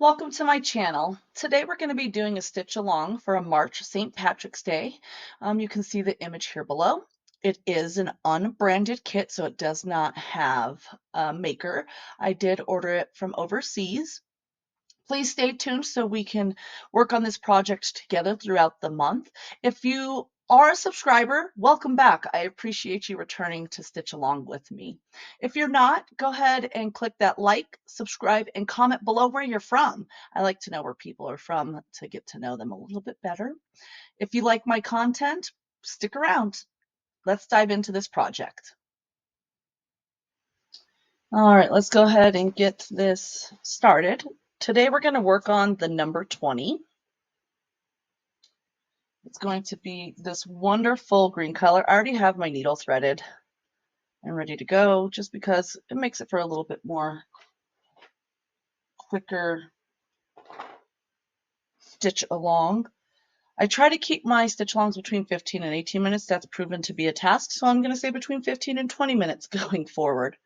welcome to my channel. Today we're going to be doing a stitch along for a March St. Patrick's Day. You can see the image here below. It is an unbranded kit, so it does not have a maker. I did order it from overseas. Please stay tuned so we can work on this project together throughout the month. If you are a subscriber, welcome back. I appreciate you returning to stitch along with me. If you're not, go ahead and click that like, subscribe, and comment below where you're from. I like to know where people are from to get to know them a little bit better. If you like my content, stick around. Let's dive into this project. All right, let's go ahead and get this started. Today we're going to work on the number 20. It's going to be this wonderful green color. I already have my needle threaded and ready to go just because it makes it for a little bit more quicker stitch along. I try to keep my stitch alongs between 15 and 18 minutes. That's proven to be a task, so I'm going to say between 15 and 20 minutes going forward.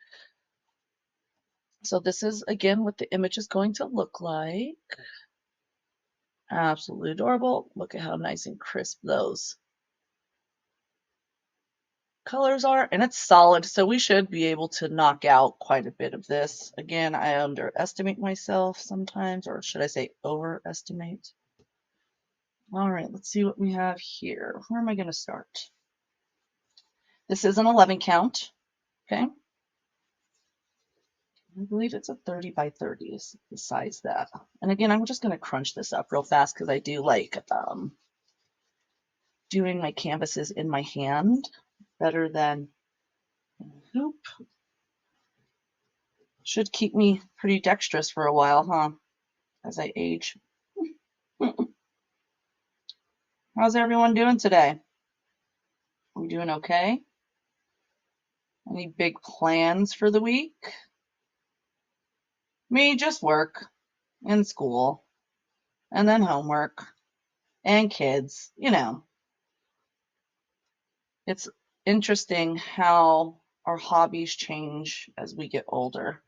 So this is, again, what the image is going to look like. Absolutely adorable. Look at how nice and crisp those colors are, and it's solid, so we should be able to knock out quite a bit of this. Again, I underestimate myself sometimes, or should I say overestimate. All right, let's see what we have here. Where am I going to start? This is an 11 count, okay? I believe it's a 30 by 30 is the size that. And again, I'm just going to crunch this up real fast because I do like doing my canvases in my hand better than hoop. Should keep me pretty dexterous for a while, huh? As I age. How's everyone doing today? We doing okay? Any big plans for the week? Me, just work and school and then homework and kids, you know. It's interesting how our hobbies change as we get older.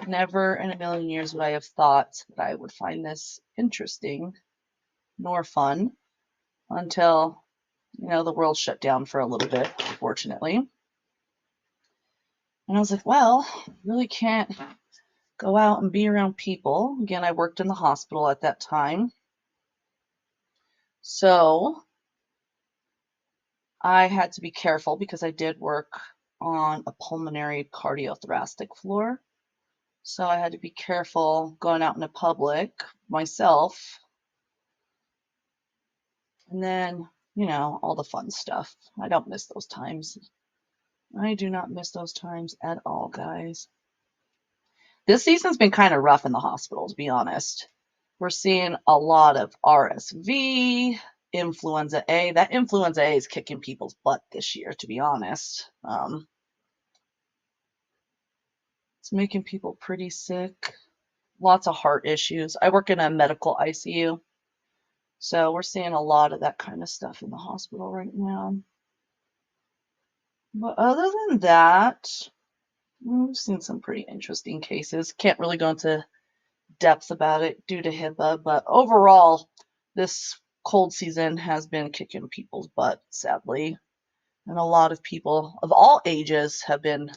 Never in a million years would I have thought that I would find this interesting nor fun until, you know, the world shut down for a little bit, unfortunately. And I was like, well, I really can't go out and be around people. Again, I worked in the hospital at that time. So I had to be careful because I did work on a pulmonary cardiothoracic floor. So I had to be careful going out in the public myself. And then, you know, all the fun stuff. I don't miss those times. I do not miss those times at all, guys. This season's been kind of rough in the hospital, to be honest. We're seeing a lot of RSV, influenza A. That influenza A is kicking people's butt this year, to be honest. It's making people pretty sick. Lots of heart issues. I work in a medical ICU, so we're seeing a lot of that kind of stuff in the hospital right now. But other than that, we've seen some pretty interesting cases. Can't really go into depth about it due to HIPAA, but overall, this cold season has been kicking people's butt, sadly. And a lot of people of all ages have been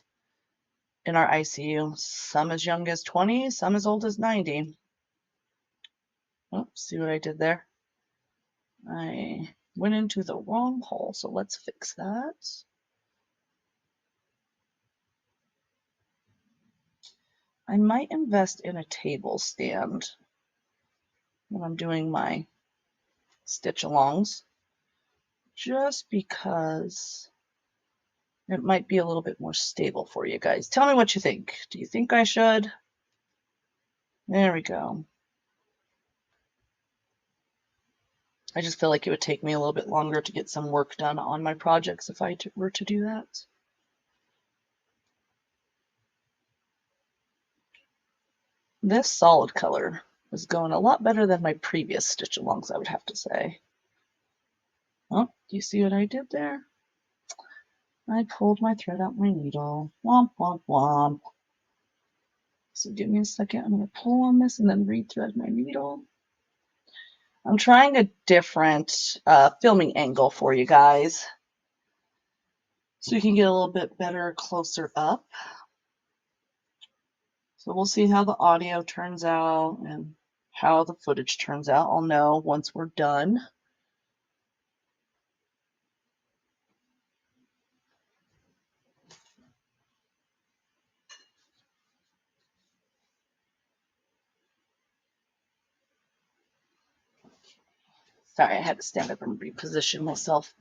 in our ICU, some as young as 20, some as old as 90. Oh, see what I did there? I went into the wrong hole, so let's fix that. I might invest in a table stand when I'm doing my stitch alongs, just because it might be a little bit more stable for you guys. Tell me what you think. Do you think I should? There we go. I just feel like it would take me a little bit longer to get some work done on my projects if I were to do that. This solid color is going a lot better than my previous stitch alongs, I would have to say. Oh, do you see what I did there? I pulled my thread out my needle. Womp, womp, womp. So give me a second. I'm going to pull on this and then rethread my needle. I'm trying a different filming angle for you guys so you can get a little bit better closer up. So we'll see how the audio turns out and how the footage turns out. I'll know once we're done. Sorry, I had to stand up and reposition myself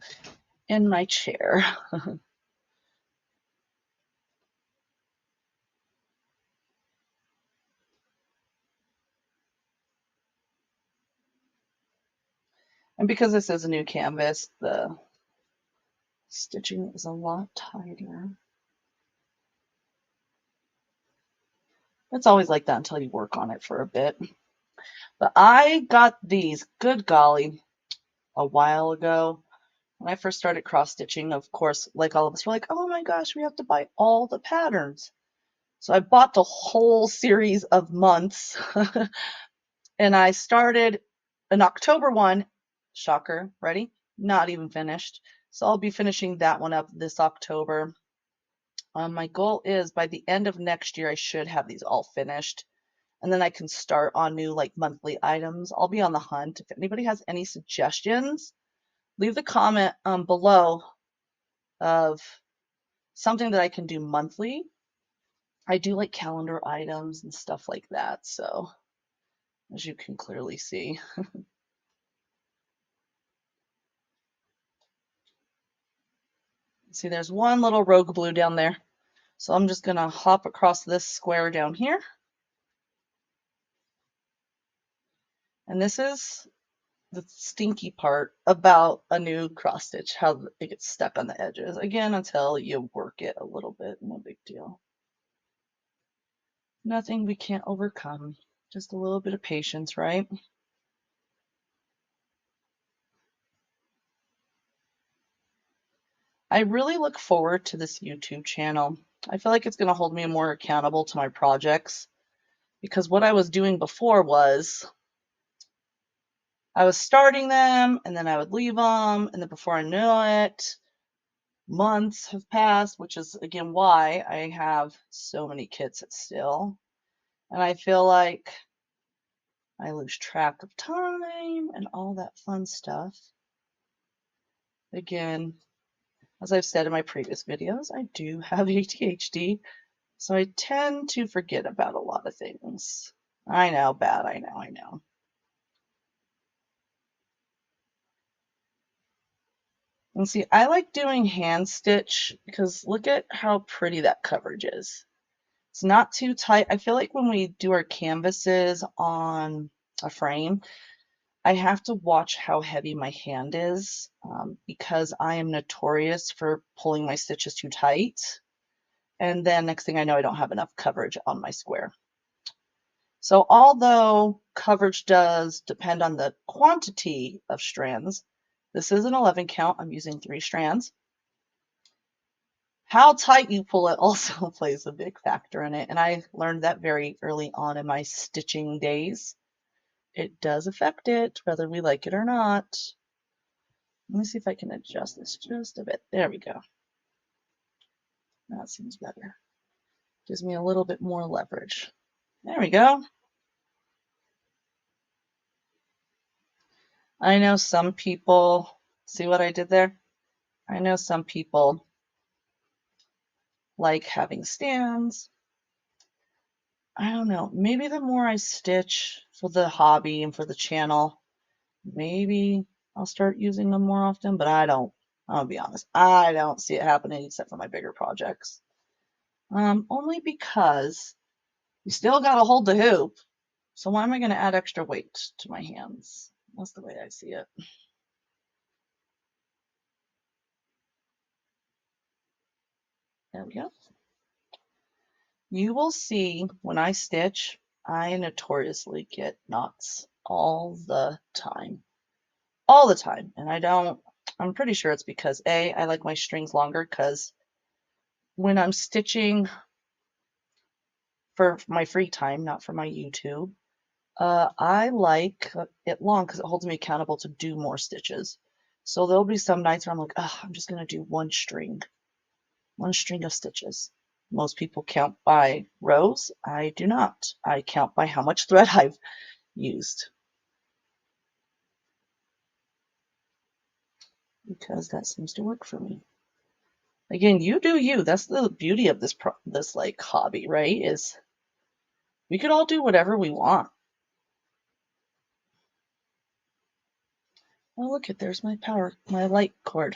in my chair. And because this is a new canvas, the stitching is a lot tighter. It's always like that until you work on it for a bit. But I got these, good golly, a while ago. When I first started cross stitching, of course, like all of us were like, oh my gosh, we have to buy all the patterns. So I bought the whole series of months and I started an October one, shocker, ready? Not even finished. So I'll be finishing that one up this October. My goal is by the end of next year, I should have these all finished. And then I can start on new like monthly items. I'll be on the hunt. If anybody has any suggestions, leave the comment below of something that I can do monthly. I do like calendar items and stuff like that. So as you can clearly see. See, there's one little rogue blue down there. So I'm just gonna hop across this square down here. And this is the stinky part about a new cross stitch, how it gets stuck on the edges. Again, until you work it a little bit, no big deal. Nothing we can't overcome. Just a little bit of patience, right? I really look forward to this YouTube channel. I feel like it's going to hold me more accountable to my projects because what I was doing before was I was starting them and then I would leave them, and then before I knew it, months have passed, which is again why I have so many kits still. And I feel like I lose track of time and all that fun stuff. Again, as I've said in my previous videos, I do have ADHD, so I tend to forget about a lot of things. I know, bad, I know. And see, I like doing hand stitch because look at how pretty that coverage is. It's not too tight. I feel like when we do our canvases on a frame, I have to watch how heavy my hand is because I am notorious for pulling my stitches too tight. And then next thing I know, I don't have enough coverage on my square. So although coverage does depend on the quantity of strands, this is an 11 count. I'm using 3 strands. How tight you pull it also plays a big factor in it. And I learned that very early on in my stitching days. It does affect it, whether we like it or not. Let me see if I can adjust this just a bit. There we go. That seems better. Gives me a little bit more leverage. There we go. I know some people, see what I did there? I know some people like having stands. I don't know. Maybe the more I stitch for the hobby and for the channel, maybe I'll start using them more often, but I'll be honest, I don't see it happening except for my bigger projects. Only because you still got to hold the hoop. So why am I going to add extra weight to my hands? That's the way I see it. There we go. You will see when I stitch, I notoriously get knots all the time. All the time. And I'm pretty sure it's because I like my strings longer because when I'm stitching for my free time, not for my YouTube. I like it long because it holds me accountable to do more stitches. So there'll be some nights where I'm like, oh, I'm just gonna do one string of stitches. Most people count by rows. I do not. I count by how much thread I've used because that seems to work for me. Again, you do you. That's the beauty of this like hobby, right? Is we could all do whatever we want. Oh, look it, there's my light cord.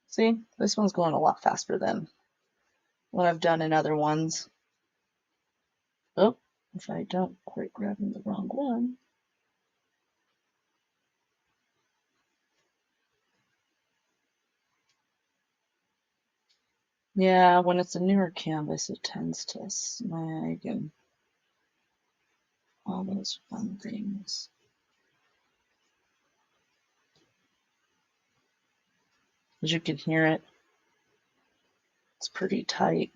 See, this one's going a lot faster than what I've done in other ones. Oh, if I don't quite grab the wrong one. Yeah, when it's a newer canvas, it tends to snag and all those fun things. As you can hear it, it's pretty tight.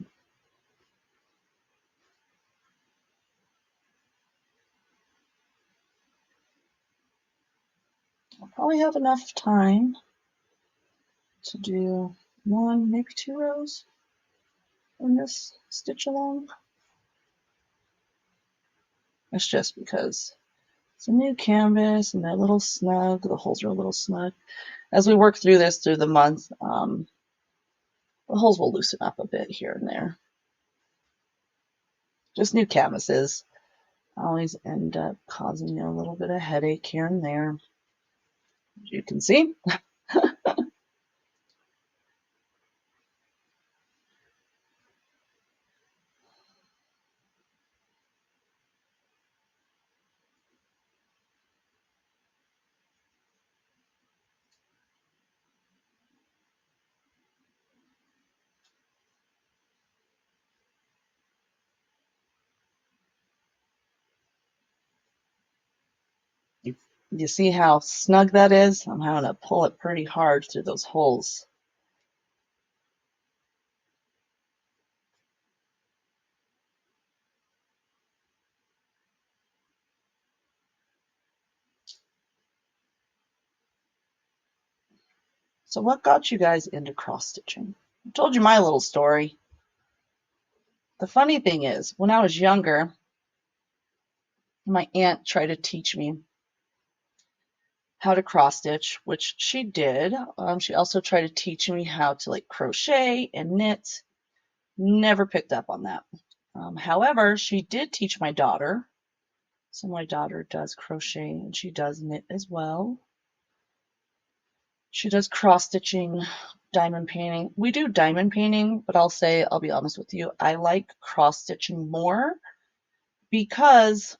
I'll probably have enough time to do one, maybe 2 rows in this stitch along. That's just because it's a new canvas and they're a little snug. The holes are a little snug. As we work through this through the month, the holes will loosen up a bit here and there. Just new canvases always end up causing you a little bit of headache here and there. As you can see. You see how snug that is? I'm having to pull it pretty hard through those holes. So what got you guys into cross stitching? I told you my little story. The funny thing is, when I was younger, my aunt tried to teach me how to cross stitch, which she did. She also tried to teach me how to like crochet and knit. Never picked up on that. However, she did teach my daughter. So my daughter does crochet and she does knit as well. She does cross stitching, diamond painting. We do diamond painting, but I'll be honest with you, I like cross stitching more because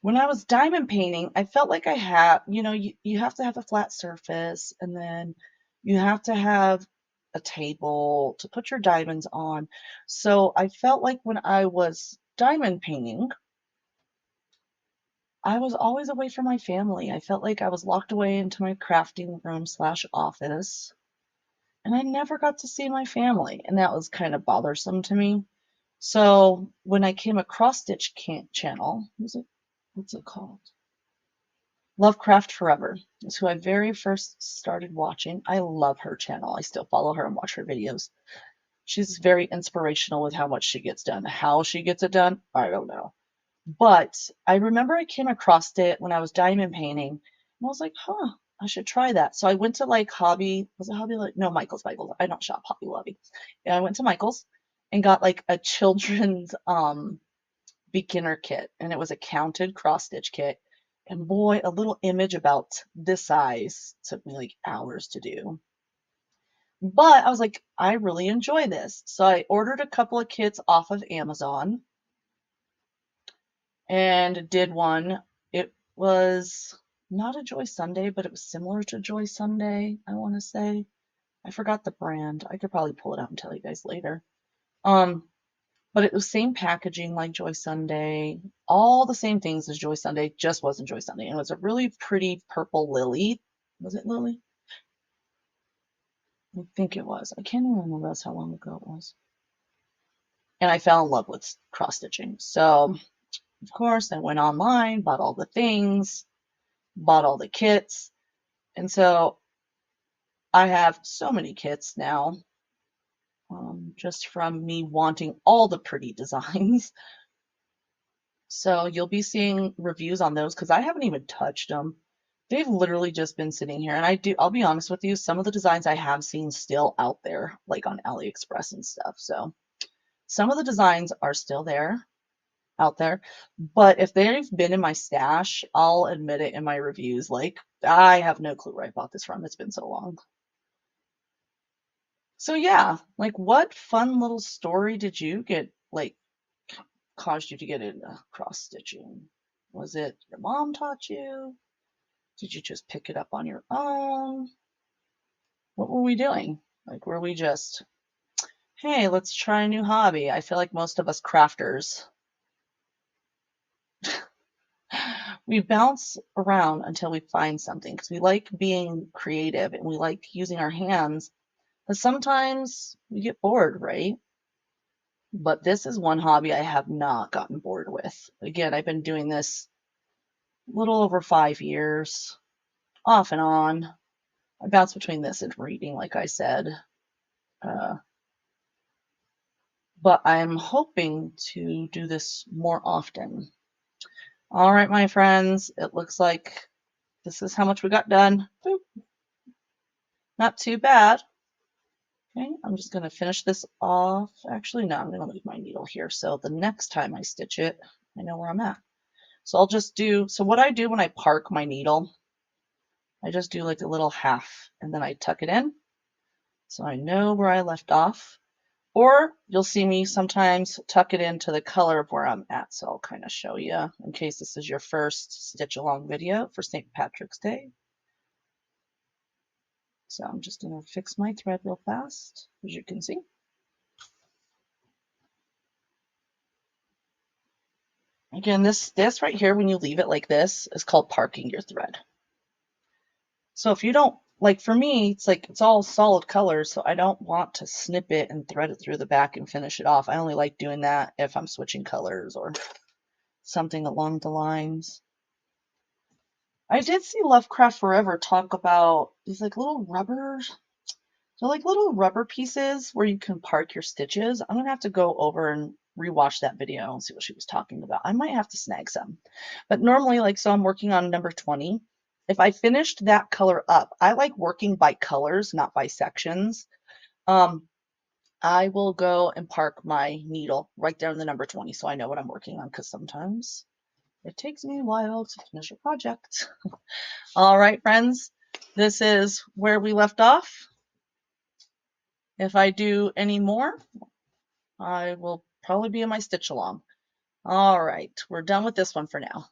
when I was diamond painting, I felt like I had, you have to have a flat surface and then you have to have a table to put your diamonds on. So I felt like when I was diamond painting, I was always away from my family. I felt like I was locked away into my crafting room / office, and I never got to see my family, and that was kind of bothersome to me. So when I came across Stitch channel, what's it called? Lovecraft Forever is who I very first started watching. I love her channel. I still follow her and watch her videos. She's very inspirational with how much she gets done. How she gets it done, I don't know. But I remember I came across it when I was diamond painting, and I was like, huh, I should try that. So I went to like was it Hobby? No, Michael's. I don't shop Hobby Lobby. And I went to Michael's and got like a children's beginner kit, and it was a counted cross stitch kit. And boy, a little image about this size took me like hours to do. But I was like, I really enjoy this. So I ordered a couple of kits off of Amazon and did one. It was not a Joy Sunday, but it was similar to Joy Sunday, I want to say. I forgot the brand. I could probably pull it out and tell you guys later. Um, But it was same packaging like Joy Sunday, all the same things as Joy Sunday, just wasn't Joy Sunday. And it was a really pretty purple lily. Was it lily? I think it was. I can't even remember. That's how long ago it was. And I fell in love with cross stitching. So, of course, I went online, bought all the things, bought all the kits. And so I have so many kits now, just from me wanting all the pretty designs. So you'll be seeing reviews on those because I haven't even touched them. They've literally just been sitting here. And I'll be honest with you, some of the designs I have seen still out there, like on AliExpress and stuff. So some of the designs are still there, out there. But if they've been in my stash, I'll admit it in my reviews. Like, I have no clue where I bought this from. It's been so long. So yeah, like what fun little story did you get, like, caused you to get into cross stitching? Was it your mom taught you? Did you just pick it up on your own? What were we doing? Like, were we just, hey, let's try a new hobby? I feel like most of us crafters, we bounce around until we find something because we like being creative and we like using our hands. But sometimes we get bored, right? But this is one hobby I have not gotten bored with. Again, I've been doing this a little over 5 years, off and on. I bounce between this and reading, like I said. Uh, but I'm hoping to do this more often. All right, my friends, it looks like this is how much we got done. Boop. Not too bad. Okay, I'm just going to finish this off. Actually, no, I'm going to leave my needle here. So the next time I stitch it, I know where I'm at. So I'll just do, so what I do when I park my needle, I just do like a little half and then I tuck it in so I know where I left off. Or you'll see me sometimes tuck it into the color of where I'm at. So I'll kind of show you in case this is your first stitch along video for St. Patrick's Day. So I'm just going to fix my thread real fast, as you can see. Again, this right here, when you leave it like this, is called parking your thread. So if you don't, like for me, it's like it's all solid colors, so I don't want to snip it and thread it through the back and finish it off. I only like doing that if I'm switching colors or something along the lines. I did see Lovecraft Forever talk about these like little rubbers. So like little rubber pieces where you can park your stitches. I'm gonna have to go over and rewatch that video and see what she was talking about. I might have to snag some. But normally, like, so I'm working on number 20. If I finished that color up, I like working by colors, not by sections. I will go and park my needle right there in the number 20 so I know what I'm working on, because sometimes it takes me a while to finish a project. All right, friends, this is where we left off. If I do any more, I will probably be in my stitch along. All right, we're done with this one for now.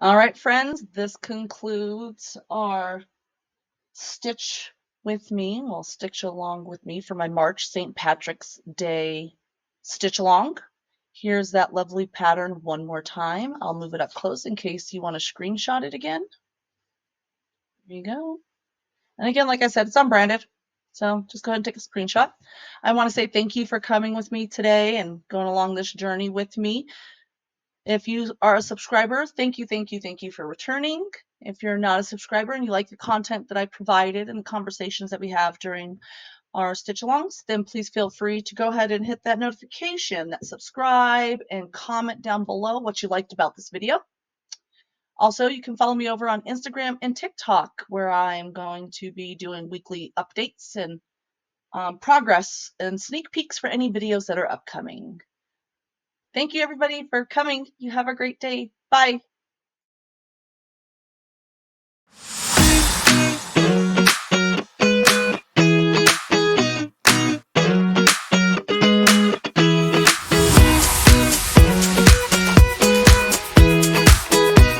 All right, friends, this concludes our stitch with me, well, stitch along with me for my March St. Patrick's Day stitch along. Here's that lovely pattern one more time. I'll move it up close in case you want to screenshot it again. There you go. And again, like I said, it's unbranded. So just go ahead and take a screenshot. I want to say thank you for coming with me today and going along this journey with me. If you are a subscriber, thank you, thank you, thank you for returning. If you're not a subscriber and you like the content that I provided and the conversations that we have during our stitch alongs, then please feel free to go ahead and hit that notification, that subscribe, and comment down below what you liked about this video. Also, you can follow me over on Instagram and TikTok, where I'm going to be doing weekly updates and progress and sneak peeks for any videos that are upcoming. Thank you, everybody, for coming. You have a great day. Bye.